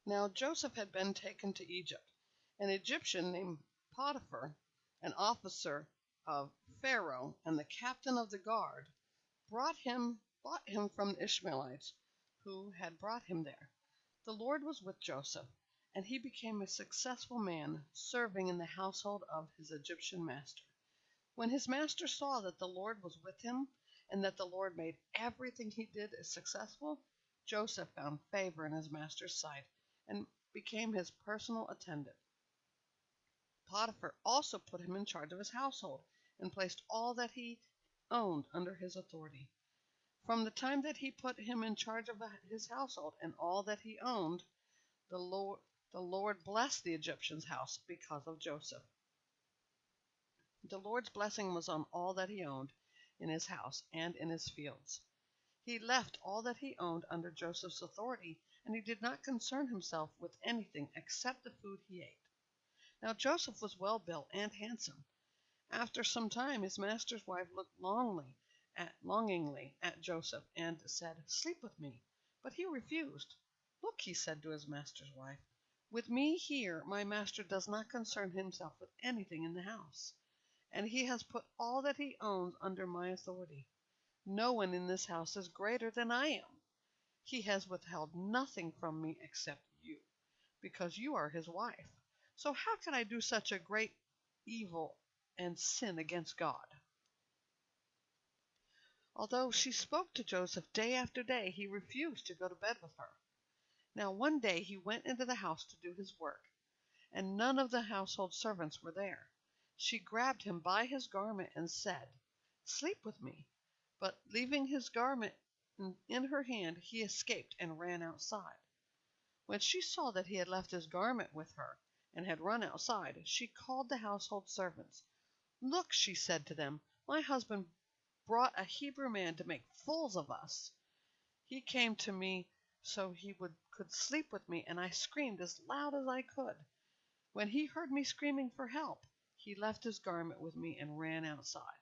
Now Joseph had been taken to Egypt. An Egyptian named Potiphar, an officer of Pharaoh and the captain of the guard, bought him from the Ishmaelites who had brought him there. The Lord was with Joseph, and he became a successful man, serving in the household of his Egyptian master. When his master saw that the Lord was with him, and that the Lord made everything he did successful, Joseph found favor in his master's sight and became his personal attendant. Potiphar also put him in charge of his household and placed all that he owned under his authority. From the time that he put him in charge of his household and all that he owned, the Lord blessed the Egyptian's house because of Joseph. The Lord's blessing was on all that he owned in his house and in his fields. He left all that he owned under Joseph's authority, and he did not concern himself with anything except the food he ate. Now Joseph was well built and handsome. After some time his master's wife looked longingly at Joseph and said, "Sleep with me." But he refused. "Look," he said to his master's wife, "with me here my master does not concern himself with anything in the house, and he has put all that he owns under my authority. No one in this house is greater than I am. He has withheld nothing from me except you, because you are his wife. So how can I do such a great evil and sin against God?" Although she spoke to Joseph day after day, he refused to go to bed with her. Now one day he went into the house to do his work, and none of the household servants were there. She grabbed him by his garment and said, "Sleep with me." But leaving his garment in her hand, he escaped and ran outside. When she saw that he had left his garment with her and had run outside, she called the household servants. "Look," she said to them, "my husband brought a Hebrew man to make fools of us. He came to me so he could sleep with me, and I screamed as loud as I could. When he heard me screaming for help, he left his garment with me and ran outside."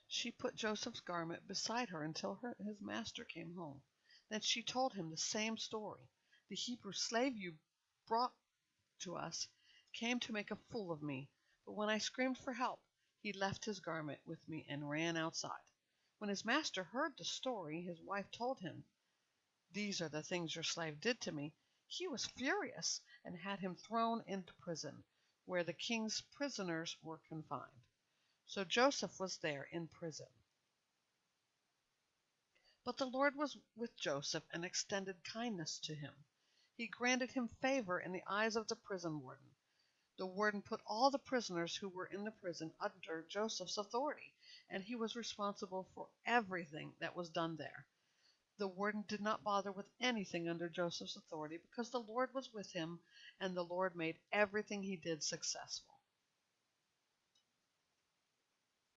She put Joseph's garment beside her until his master came home. Then she told him the same story. "The Hebrew slave you brought to us came to make a fool of me, but when I screamed for help, he left his garment with me and ran outside." When his master heard the story his wife told him, "These are the things your slave did to me," he was furious and had him thrown into prison, where the king's prisoners were confined. So Joseph was there in prison. But the Lord was with Joseph and extended kindness to him. He granted him favor in the eyes of the prison warden. The warden put all the prisoners who were in the prison under Joseph's authority, and he was responsible for everything that was done there. The warden did not bother with anything under Joseph's authority because the Lord was with him, and the Lord made everything he did successful.